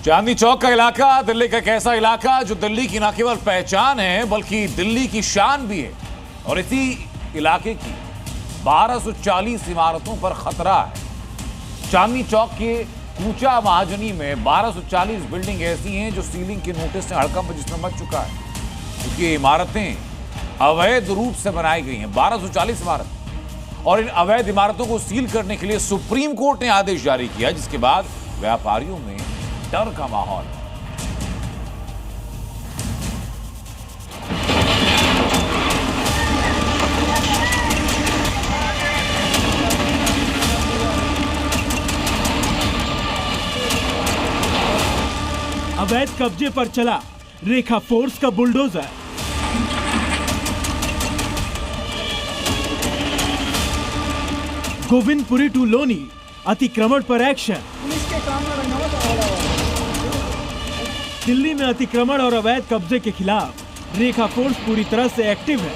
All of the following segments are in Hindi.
चांदनी चौक का इलाका दिल्ली का एक ऐसा इलाका जो दिल्ली की न केवल पहचान है बल्कि दिल्ली की शान भी है। और इसी इलाके की 1240 इमारतों पर खतरा है। चांदनी चौक के कूचा महाजनी में 1240 बिल्डिंग ऐसी हैं जो सीलिंग के नोटिस से हड़कंप जिसमें मच चुका है, क्योंकि ये इमारतें अवैध रूप से बनाई गई हैं। 1240 इमारत और इन अवैध इमारतों को सील करने के लिए सुप्रीम कोर्ट ने आदेश जारी किया, जिसके बाद व्यापारियों में डर का माहौल। अवैध कब्जे पर चला रेखा फोर्स का बुलडोजर। गोविंदपुरी टू लोनी अतिक्रमण पर एक्शन। दिल्ली में अतिक्रमण और अवैध कब्जे के खिलाफ रेखा फोर्स पूरी तरह से एक्टिव है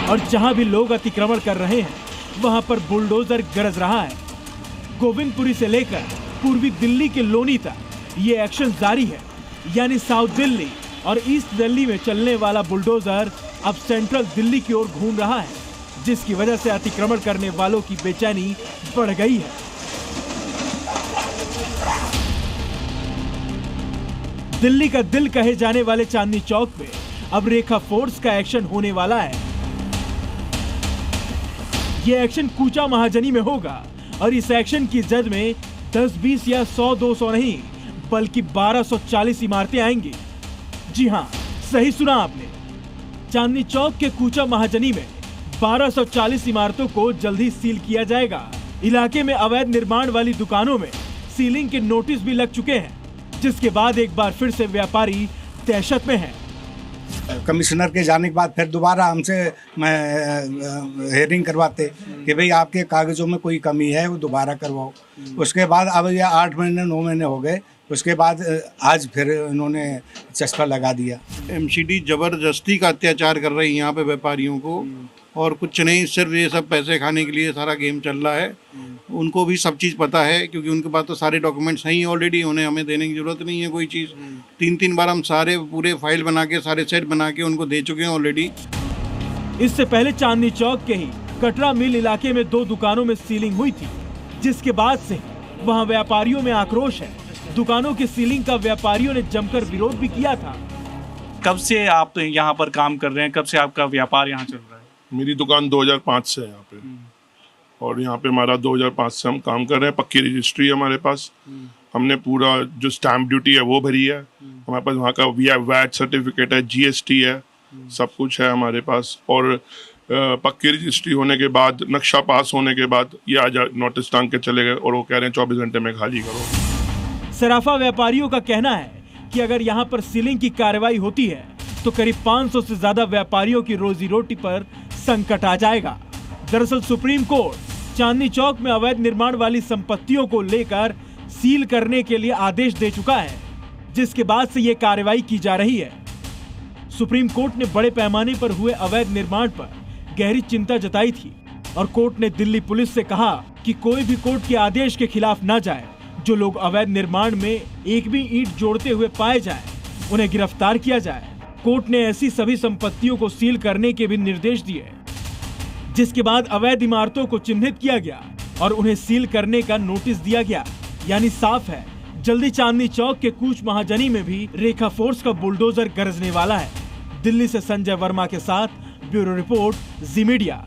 और जहां भी लोग अतिक्रमण कर रहे हैं वहां पर बुलडोजर गरज रहा है। गोविंदपुरी से लेकर पूर्वी दिल्ली के लोनी तक ये एक्शन जारी है, यानी साउथ दिल्ली और ईस्ट दिल्ली में चलने वाला बुलडोजर अब सेंट्रल दिल्ली की ओर घूम रहा है, जिसकी वजह से अतिक्रमण करने वालों की बेचैनी बढ़ गई है। दिल्ली का दिल कहे जाने वाले चांदनी चौक में अब रेखा फोर्स का एक्शन होने वाला है। यह एक्शन कूचा महाजनी में होगा और इस एक्शन की जद में 10, 20 या 100, 200 नहीं बल्कि 1240 इमारतें आएंगी। जी हां, सही सुना आपने। चांदनी चौक के कूचा महाजनी में 1240 इमारतों को जल्दी सील किया जाएगा। इलाके में अवैध निर्माण वाली दुकानों में सीलिंग के नोटिस भी लग चुके हैं, जिसके बाद एक बार फिर से व्यापारी दहशत में हैं। कमिश्नर के जाने के बाद फिर दोबारा हमसे हेयरिंग करवाते कि भाई आपके कागजों में कोई कमी है वो दोबारा करवाओ। उसके बाद अब ये 8 महीने 9 महीने हो गए, उसके बाद आज फिर इन्होंने चस्पा लगा दिया। एमसीडी जबरदस्ती का अत्याचार कर रही है यहाँ पे व्यापारियों को, और कुछ नहीं, सिर्फ ये सब पैसे खाने के लिए सारा गेम चल रहा है। उनको भी सब चीज़ पता है क्योंकि उनके पास तो सारे डॉक्यूमेंट्स हैं ही ऑलरेडी, उन्हें हमें देने की जरूरत नहीं है कोई चीज़। 3 बार हम सारे पूरे फाइल बना के सारे सेट बना के उनको दे चुके हैं ऑलरेडी। इससे पहले चांदनी चौक के ही कटरा मिल इलाके में 2 दुकानों में सीलिंग हुई थी, जिसके बाद से वहां व्यापारियों में आक्रोश है। दुकानों की सीलिंग का व्यापारियों ने जमकर विरोध भी किया था। कब से आप यहाँ पर काम कर रहे हैं, कब से आपका व्यापार यहाँ चल रहा है? मेरी दुकान 2005 से है यहाँ पे, और यहाँ पे हमारा 2005 से हम काम कर रहे हैं। पक्की रजिस्ट्री है हमारे पास, हमने पूरा जो स्टैम्प ड्यूटी है वो भरी है। हमारे पास वहाँ का वैट सर्टिफिकेट है, जीएसटी है, सब कुछ है हमारे पास। और पक्की रजिस्ट्री होने के बाद, नक्शा पास होने के बाद ये आज नोटिस टांग के चले गए और वो कह रहे हैं 24 घंटे में खाली करो। सराफा व्यापारियों का कहना है कि अगर यहाँ पर सीलिंग की कार्रवाई होती है तो करीब 500 से ज्यादा व्यापारियों की रोजी रोटी पर संकट आ जाएगा। दरअसल सुप्रीम कोर्ट चांदनी चौक में अवैध निर्माण वाली संपत्तियों को लेकर सील करने के लिए आदेश दे चुका है, जिसके बाद से ये कार्रवाई की जा रही है। सुप्रीम कोर्ट ने बड़े पैमाने पर हुए अवैध निर्माण पर गहरी चिंता जताई थी और कोर्ट ने दिल्ली पुलिस से कहा कि कोई भी कोर्ट के आदेश के खिलाफ न जाए। जो लोग अवैध निर्माण में एक भी ईंट जोड़ते हुए पाए जाए उन्हें गिरफ्तार किया जाए। कोर्ट ने ऐसी सभी संपत्तियों को सील करने के भी निर्देश दिए, जिसके बाद अवैध इमारतों को चिन्हित किया गया और उन्हें सील करने का नोटिस दिया गया। यानी साफ है, जल्दी चांदनी चौक के कूच महाजनी में भी रेखा फोर्स का बुलडोजर गरजने वाला है। दिल्ली से संजय वर्मा के साथ ब्यूरो रिपोर्ट, जी मीडिया।